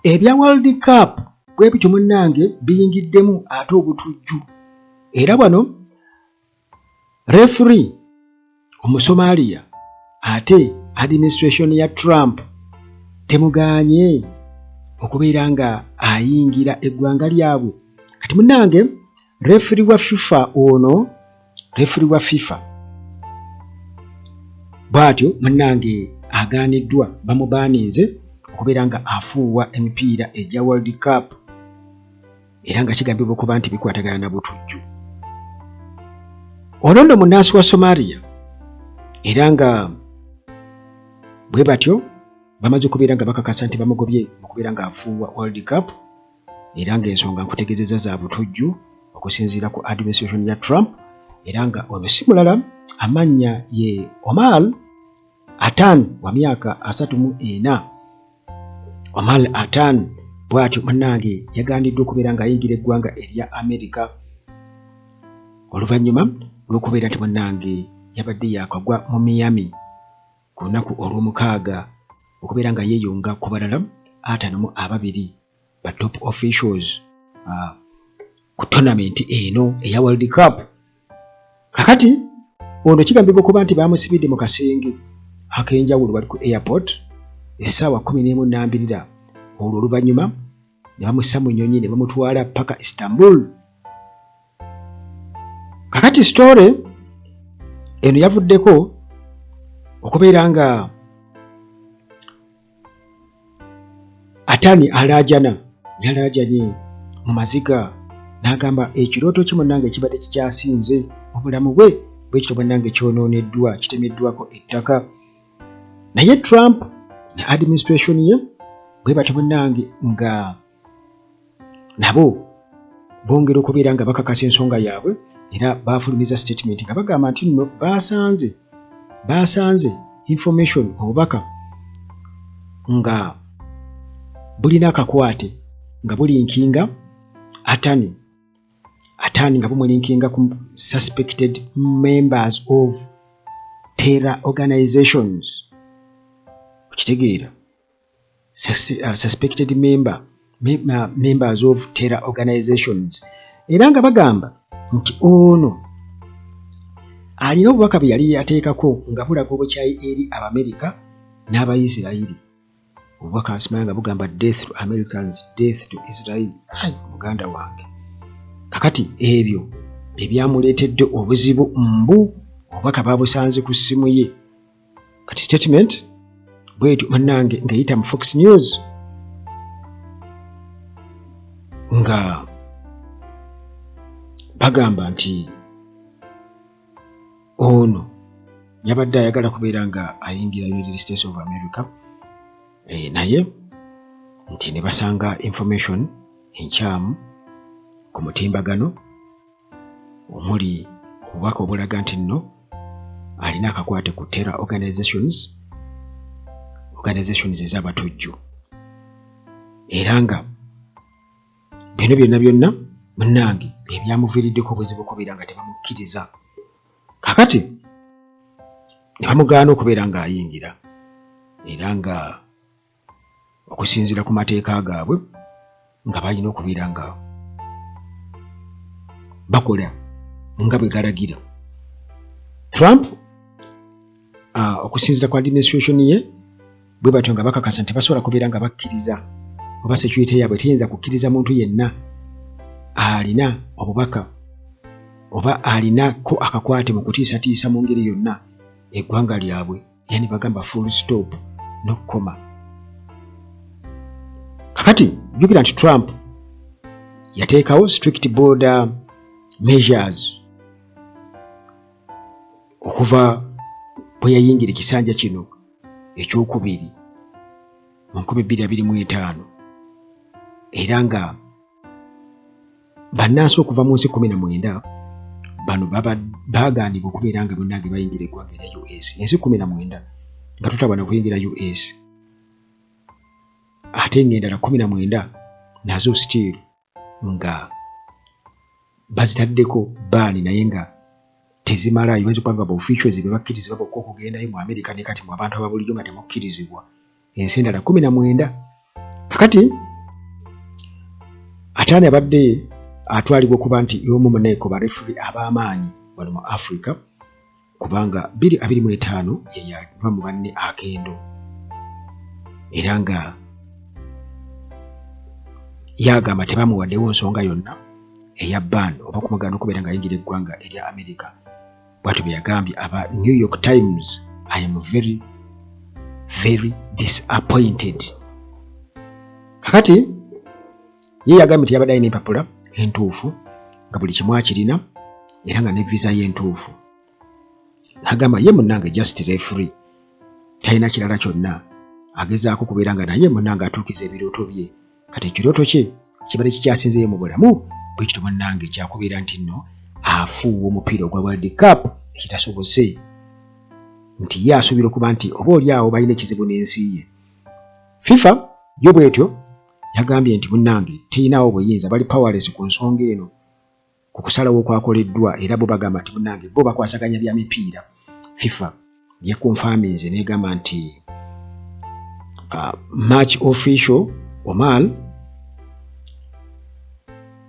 ebya World Cup bwe bityo munnange biyingiddemu ate obutujju. Era wano referee Omusomalia ate administration ya Trump temuganye okubeera nga ayingira eggwanga lyabwe. Kati munnange referee wa FIFA bwatyo munnange agaaniddwa bamubaanize okubeera nga afuuwa emipiira egya World Cup era nga kigambibwa okuba nti bikwatagana na butujju. Ono nno munnansi wa Somalia era nga bwe batyo bamaze okubeera nga bakakasa nti bamugobye okubeera nga afuuwa World Cup era ng'ensonga nkutegeezeza za butujju okusinziira ku administration ya Trump. Era nga ono si mulala amannya ye Omar Atan wa myaka 34. Omar Atan bw'atyo munnange yagaaniddwa okubeera ng'ayingira eggwanga erya Amerika oluvannyuma lw'okubeera nti munnange yabadde yakagwa mu Miami ku lunaku olw'omukaaga okubeera nga yeeyunga ku balala 52 ba top officials ku tournament eno eya World Cup. Kakati ono kigambibwa okuba nti bamusibidde mu kasenge ak'enjawulo bali ku airport essaawa 11:02 olwo oluvannyuma ne bamussa mu nnyonyi ne bamutwala paka Istanbul. Kakati story eno yavuddeko okubeera nga Atani yalaajanye mu maziga n'agamba ekirooto kye munnange kibadde kikyasinze obulamu bwe bwekityo munnange kyonooneddwa kitemeddwako ettaka. Naye Trump ne administration ye bwe batyo munnange nga nabo bongera okubeera nga bakakasa ensonga yaabwe era baafulumiza statement nga bagamba nti nno baasanze information obubaka nga bulina akakwate nga bulinkinga Atani nga bumulinkinga ku suspected members of terror organizations. Kitegeera suspected members of terror organizations. Era nga bagamba nti ono alina obubaka bwe yali yateekako nga bulaga obukyayi eri Abamerika n'Abayisirayiri. Obubaka nsimanya nga bugamba death to Americans, death to Israel. Muganda wange kakati ebyo ebyamuleetedde obuzibu obubaka babusanze ku ssimu ye. Kati statement bwetyo munnange ng'eyita mu Fox News nga bagamba nti ono yabadde ayagala kubeera nga ayingira United States of America naye nti ne basanga information enkyamu ku mutimbagano omuli obubaka obulaga nti nno alina akakwate ku terror organizations ez'abatujju. Era nga bino byonna munnange ebyamuviiriddeko obuzibu okubeera nga tebamukkiriza. Kakati ne bamugaana okubeera nga ayingira era nga okusinziira ku mateeka gaabwe nga balina okubeera nga bakola nga bwe galagira. Trump okusinziira ku administration ye bwe batyo nga bakakasa nti basobola kubeera nga bakkiriza oba security yaabwe teyinza kukkiriza muntu yenna alina obubaka oba alinako akakwate mu kutiisatiisa mu ngeri yonna eggwanga lyabwe, yani bagamba full stop no koma. Kakati jjukira nti Trump yateekawo strict border measures okuva bwe yayingira ekisanja kino ekyokubiri mu 2025 era nga bannansi okuva mu nsi 19 bano baagaanibwa okubeera nga bonnange bayingira eggwanga erya US. Ensi 19 nga tutabana kuyingira US ate ng'endala 19 nazo still nga bazitaddeko baani naye nga tezimalayo bayinza okuba nga ba-officials be bakkirizibwa bokka okugendayo mu Amerika ne kati mu abantu ababulijjo nga temukkirizibwa. Ensi endala 19. Kakati Atani abadde atwalibwa okuba nti y'omu muneeko ba referee ab'amaanyi wano mu Africa kubanga 2025 ye yanywa mu banne akendo era nga yagamba tebamuwaddewo nsonga yonna eya ban oba kumugana okubeera nga ayingira eggwanga erya America. Bw'atyo bwe yagambye aba New York Times, I am very, very disappointed. Kakati ye yagambye nti yabadde alina empapula entuufu nga buli kimu akirina era nga ne visa ye entuufu. Agamba ye munnange just referee, talina kirala kyonna, agezaako kubeera nga naye munnange atuukiza ebirooto bye. Kati ekirooto kye kibadde kikyasinzeeyo mu bulamu bwe kityo munnange kyakubeera nti nno afuuwa omupiira ogwa World Cup ekitasobose, nti ye asuubira okuba nti oba oli awo balina ekizibu n'ensi ye. FIFA yo bwetyo yagambye nti munnange teyinaawo buyinza, bali powerless ku nsonga eno ku kusalawo okwakoleddwa, era bo bagamba nti munnange bo bakwasaganya bya mipiira. FIFA yekonfaminze n'egamba nti match official Omar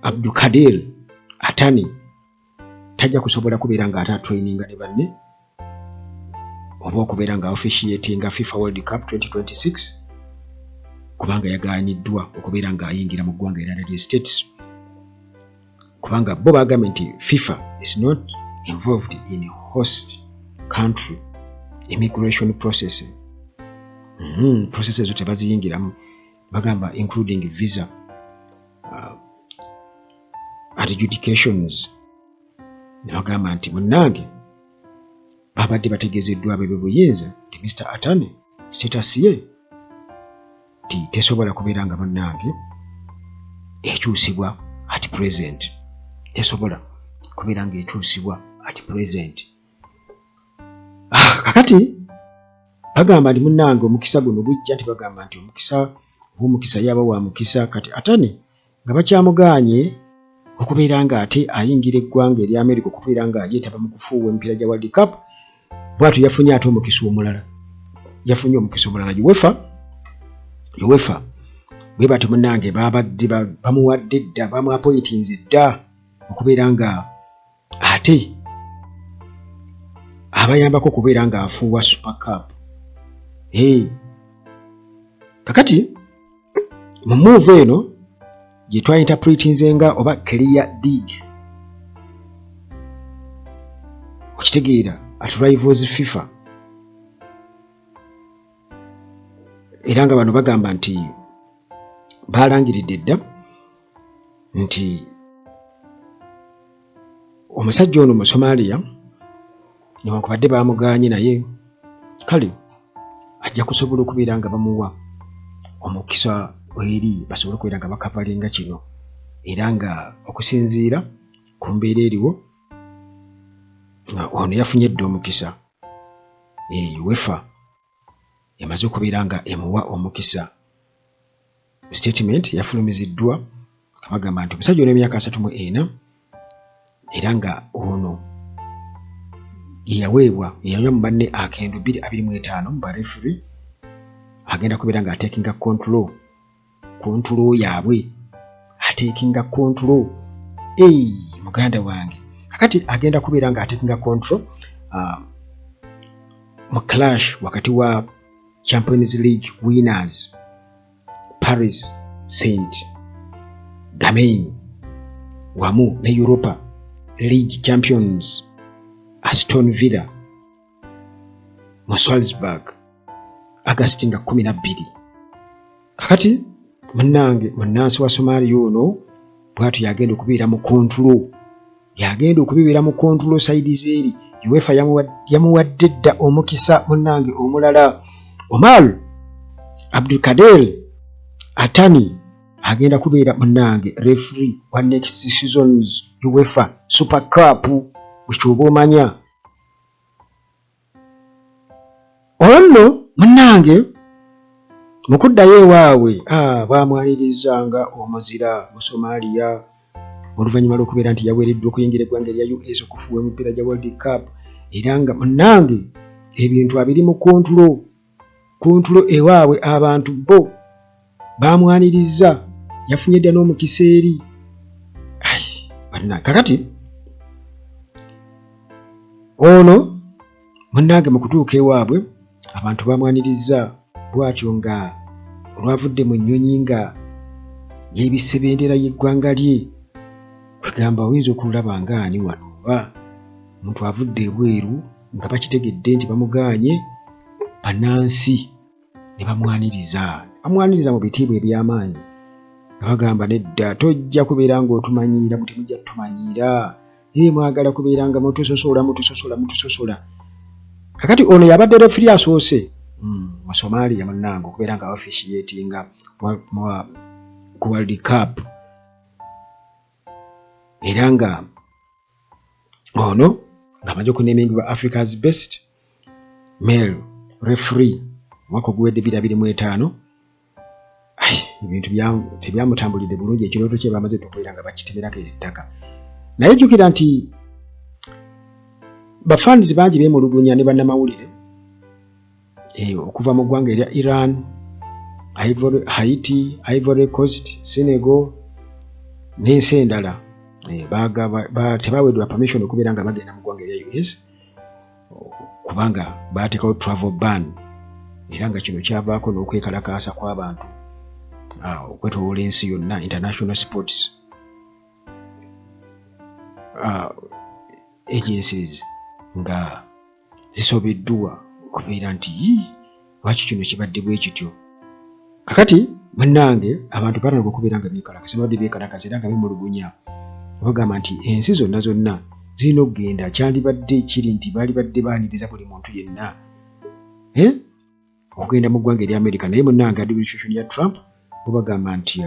Abdulkadir Atani tajja kusobola kubeera nga ata traininga ne banne oba okubeera nga officiatinga FIFA World Cup 2026 kubanga yagaaniddwa okubeera nga ayingira mu ggwanga era United States kubanga bo bagambye nti FIFA is not involved in host country immigration process. Processes ezo tebaziyingiramu, bagamba including visa adjudications. Nabagamba nti munnange babadde bategeezeddwa bebe buyinza nti Mr. Atani status ye ti tesobola kubeera nga munnange ekyusibwa at present, tesobola kubeera nga ekyusibwa at present. Kakati bagamba nti munnange omukisa guno gujja, nti bagamba nti omukisa yaba wa mukisa. Kati Atani nga bakyamuganye okubeera nga ate ayingira eggwanga erya America okubeera nga yeetaba mu kufuuwa emipiira gya World Cup, bw'atyo yafunye ate omukisa omulala. Yafunye omukisa omulala UEFA bwe bati munnange babadde bamuwadde dda, bamuapointinze dda okubeera nga ate abayambako okubeera nga afuuwa Super Cup. Kakati mu move eno gye twayinterpretinze nga oba clear dig, okitegeera at rivals FIFA, era nga bano bagamba nti balangiridde dda nti omusajja ono mu Somalia newankubadde bamuganye naye kale ajja kusobola okubeera nga bamuwa omukisa eri basobole okubeera nga bakavalinga kino, era nga okusinziira ku mbeera eriwo ono yafunye dda omukisa. UEFA emaze okubeera nga emuwa omukisa. Statement yafulumiziddwa bagamba nti omusajja ono emyaka 34 era nga ono yeyaweebwa yeyanywa mu banne akendo 225 mu bareferi agenda kubeera nga atekinga control yaabwe, atekinga control muganda wange. Kakati agenda kubeera nga atekinga control mu clash wakati wa Champions League winners Paris Saint-Germain wamu ne Europa League champions Aston Villa mu Salzburg August nga 12. Kakati munnange munnansi wa Somalia ono bw'atyo yagenda okubeera mu control, yagenda okubeera mu control side zeri. UEFA yamuwadde dda omukisa munnange omulala. Omar Abdulkadir Atani agenda kubeera munnange referee wa next seasons UEFA Super Cup bwekyoba omanya. Olwo munnange mukuddayo ewaabwe bamwanirizanga omuzira mu Somalia oluvannyuma lw'okubeera nti yaweereddwa okuyingira eggwanga erya US okufuuwa emipiira gya World Cup, era nga munnange ebintu abiri mu control ewaabwe abantu bo bamwaniriza yafunye dda n'omukisa eri. Kakati ono munnange mu kutuuka ewaabwe abantu bamwaniriza bw'atyo nga olwavudde mu nnyonyi nga yeebisse bendera y'eggwanga lye, kwegamba oyinza okulaba ng'ani wano oba omuntu avudde ebweru nga bakitegedde nti bamugaanye, bannansi ne bamwaniriza mu bitiibwa eby'amaanyi nga bagamba nedda tojja kubeera ng'otumanyiira muti mujja tumanyiira, mwagala kubeera nga mutusosola. Kakati ono yabadde referi asoose mu Somalia munnange okubeera nga officiatinga ku World Cup, era nga ono ng'amaze okuneemingibwa Africa's best male referee omwaka oguwedde 2025. Ebintu tebyamutambulidde bulungi, ekirooto kye bamaze okubeera nga bakitemerako ettaka. Naye jjukira nti bafans bangi beemulugunya ne bannamawulire okuva mu ggwanga erya Iran, Haiti, Ivory Coast, Senegal n'ensi endala tebaweddwa permission okubeera nga bagenda mu ggwanga erya US kubanga baateekawo travel ban, era nga kino kyavaako n'okwekalakaasa kw'abantu okwetooloola ensi yonna. International sports agencies nga zisobeddwa okubeera nti lwaki kino kibadde bwe kityo. Kakati munnange abantu balanga okubeera nga beekalakasa era nga bemulugunya bagamba nti ensi zonna zirina okugenda, kyandibadde kiri nti balibadde baaniriza buli muntu yenna okugenda mu ggwanga erya America. Naye munnange administration ya Trump bo bagamba nti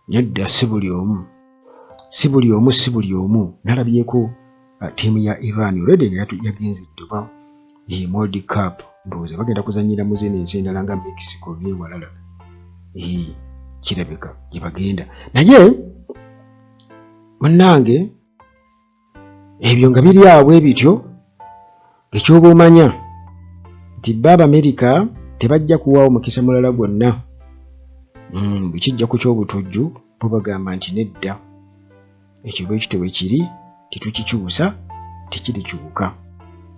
nedda si buli omu. Nalabyeko ttiimu ya Iran already yagenziddwa ba World Cup, ndowooza bagenda kuzannyira mu zino ensi endala nga Mexico n'ewalala. Kirabika gye bagenda. Naye munnange ebyo nga biri awo ebityo, ekyoba omanya nti America tebajja kuwaawo mukisa mulala gwonna. Bwe kijja ku ky'obutujju bo bagamba nti nedda, ekyo bwe kityo bwe kiri, tetukikyusa, tekirikyuka.